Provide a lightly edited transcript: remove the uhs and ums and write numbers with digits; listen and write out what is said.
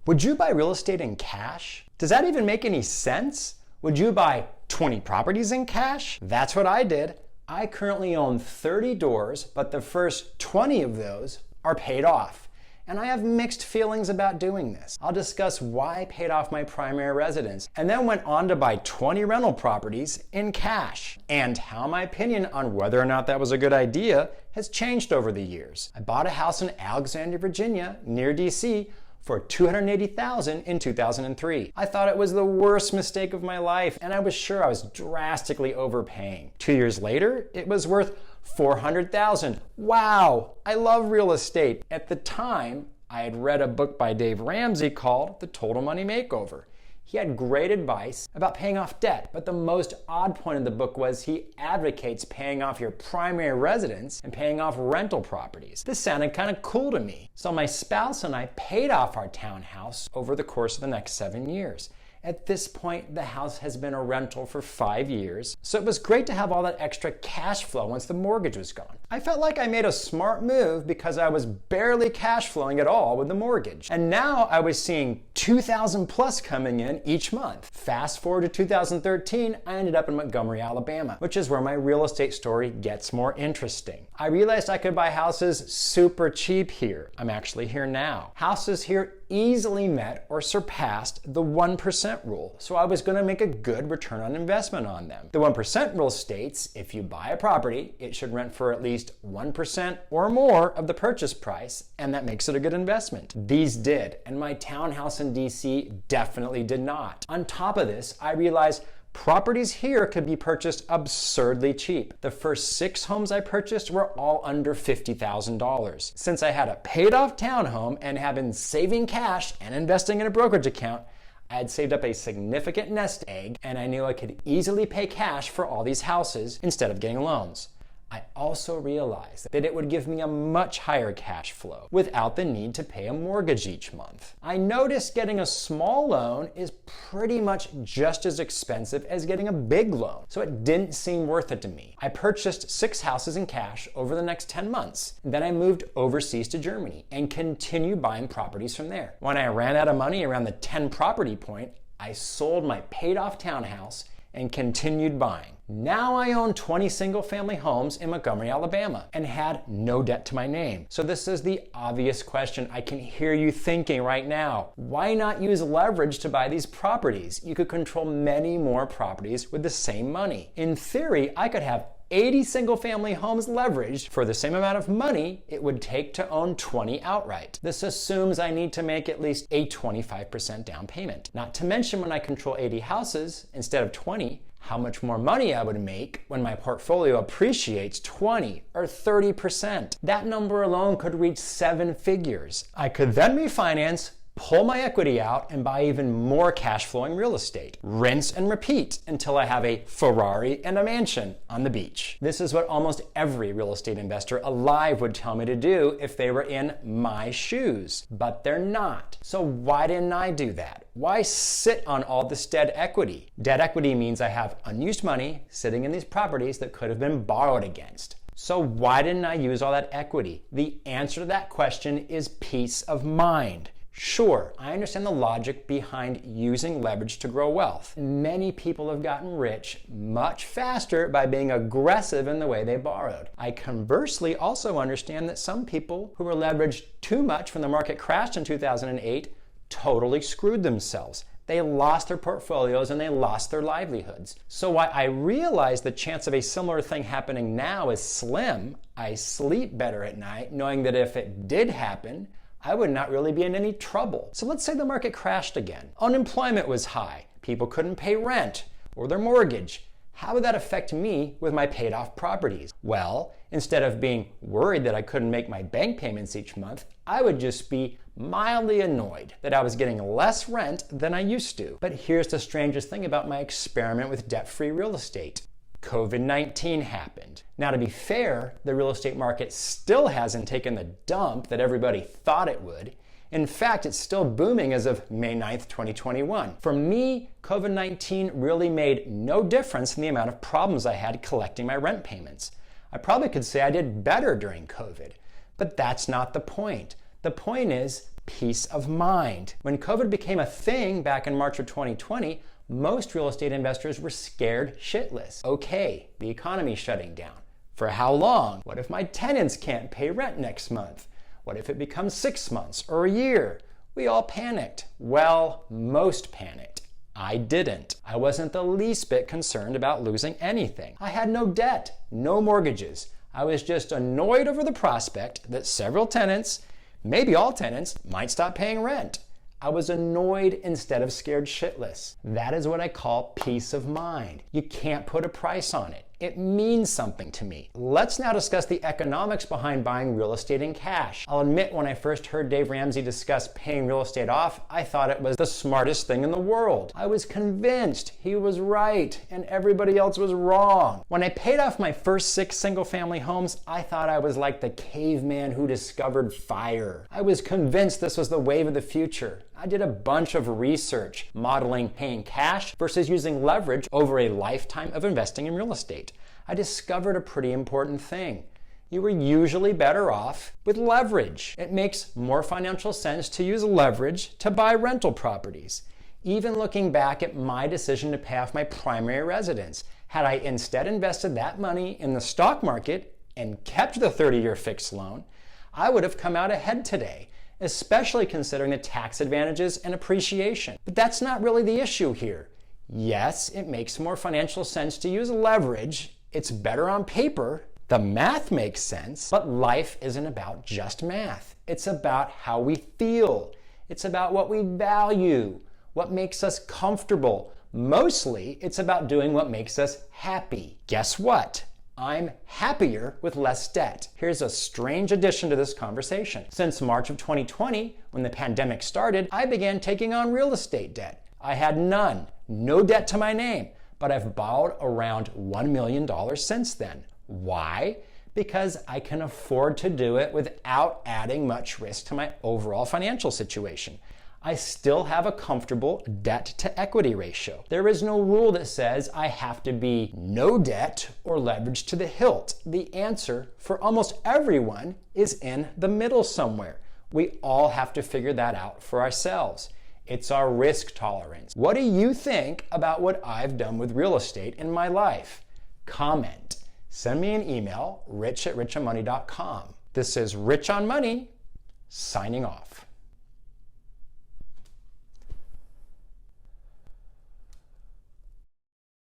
Would you buy real estate in cash? Does that even make any sense? Would you buy 20 properties in cash? That's what I did. I currently own 30 doors, but the first 20 of those are paid off. And I have mixed feelings about doing this. I'll discuss why I paid off my primary residence and then went on to buy 20 rental properties in cash, and how my opinion on whether or not that was a good idea has changed over the years. I bought a house in Alexandria, Virginia, near DC, for $280,000 in 2003. I thought it was the worst mistake of my life, and I was sure I was drastically overpaying. 2 years later, it was worth $400,000. Wow, I love real estate. At the time, I had read a book by Dave Ramsey called The Total Money Makeover. He had great advice about paying off debt, but the most odd point of the book was he advocates paying off your primary residence and paying off rental properties. This sounded kind of cool to me. So my spouse and I paid off our townhouse over the course of the next 7 years. At this point, the house has been a rental for 5 years, so it was great to have all that extra cash flow once the mortgage was gone. I felt like I made a smart move because I was barely cash flowing at all with the mortgage. And now I was seeing $2,000 plus coming in each month. Fast forward to 2013, I ended up in Montgomery, Alabama, which is where my real estate story gets more interesting. I realized I could buy houses super cheap here. I'm actually here now. Houses here easily met or surpassed the 1% rule, so I was going to make a good return on investment on them. The 1% rule states if you buy a property, it should rent for at least 1% or more of the purchase price, and that makes it a good investment. These did, and my townhouse in DC definitely did not. On top of this, I realized properties here could be purchased absurdly cheap. The first 6 homes I purchased were all under $50,000. Since I had a paid off townhome and have been saving cash and investing in a brokerage account, I had saved up a significant nest egg, and I knew I could easily pay cash for all these houses instead of getting loans. I also realized that it would give me a much higher cash flow without the need to pay a mortgage each month. I noticed getting a small loan is pretty much just as expensive as getting a big loan, so it didn't seem worth it to me. I purchased 6 houses in cash over the next 10 months. Then I moved overseas to Germany and continued buying properties from there. When I ran out of money around the 10 property point, I sold my paid off townhouse and continued buying. Now I own 20 single-family homes in Montgomery, Alabama, and had no debt to my name. So this is the obvious question I can hear you thinking right now. Why not use leverage to buy these properties? You could control many more properties with the same money. In theory, I could have 80 single-family homes leveraged for the same amount of money it would take to own 20 outright. This assumes I need to make at least a 25% down payment. Not to mention when I control 80 houses instead of 20, how much more money I would make when my portfolio appreciates 20 or 30%. That number alone could reach 7 figures. I could then refinance, pull my equity out, and buy even more cash flowing real estate. Rinse and repeat until I have a Ferrari and a mansion on the beach. This is what almost every real estate investor alive would tell me to do if they were in my shoes, but they're not. So why didn't I do that? Why sit on all this debt equity? Debt equity means I have unused money sitting in these properties that could have been borrowed against. So why didn't I use all that equity? The answer to that question is peace of mind. Sure, I understand the logic behind using leverage to grow wealth. Many people have gotten rich much faster by being aggressive in the way they borrowed. I conversely also understand that some people who were leveraged too much when the market crashed in 2008 totally screwed themselves. They lost their portfolios and they lost their livelihoods. So while I realize the chance of a similar thing happening now is slim, I sleep better at night knowing that if it did happen, I would not really be in any trouble. So let's say the market crashed again. Unemployment was high. People couldn't pay rent or their mortgage. How would that affect me with my paid off properties? Well, instead of being worried that I couldn't make my bank payments each month, I would just be mildly annoyed that I was getting less rent than I used to. But here's the strangest thing about my experiment with debt-free real estate. COVID-19 happened. Now, to be fair, the real estate market still hasn't taken the dump that everybody thought it would. In fact, it's still booming as of May 9th, 2021. For me, COVID-19 really made no difference in the amount of problems I had collecting my rent payments. I probably could say I did better during COVID, but that's not the point. The point is, peace of mind. When COVID became a thing back in March of 2020, most real estate investors were scared shitless. Okay, the economy's shutting down. For how long? What if my tenants can't pay rent next month? What if it becomes 6 months or a year? We all panicked. Well, most panicked. I didn't. I wasn't the least bit concerned about losing anything. I had no debt, no mortgages. I was just annoyed over the prospect that several tenants, maybe all tenants, might stop paying rent. I was annoyed instead of scared shitless. That is what I call peace of mind. You can't put a price on it. It means something to me. Let's now discuss the economics behind buying real estate in cash. I'll admit, when I first heard Dave Ramsey discuss paying real estate off, I thought it was the smartest thing in the world. I was convinced he was right and everybody else was wrong. When I paid off my first 6 single-family homes, I thought I was like the caveman who discovered fire. I was convinced this was the wave of the future. I did a bunch of research modeling paying cash versus using leverage over a lifetime of investing in real estate. I discovered a pretty important thing. You were usually better off with leverage. It makes more financial sense to use leverage to buy rental properties. Even looking back at my decision to pay off my primary residence, had I instead invested that money in the stock market and kept the 30-year fixed loan, I would have come out ahead today, especially considering the tax advantages and appreciation. But that's not really the issue here. Yes, it makes more financial sense to use leverage. It's better on paper. The math makes sense, but life isn't about just math. It's about how we feel. It's about what we value, what makes us comfortable. Mostly, it's about doing what makes us happy. Guess what? I'm happier with less debt. Here's a strange addition to this conversation. Since March of 2020, when the pandemic started, I began taking on real estate debt. I had none, no debt to my name, but I've borrowed around $1 million since then. Why? Because I can afford to do it without adding much risk to my overall financial situation. I still have a comfortable debt to equity ratio. There is no rule that says I have to be no debt or leverage to the hilt. The answer for almost everyone is in the middle somewhere. We all have to figure that out for ourselves. It's our risk tolerance. What do you think about what I've done with real estate in my life? Comment. Send me an email, rich@richonmoney.com. This is Rich on Money, signing off.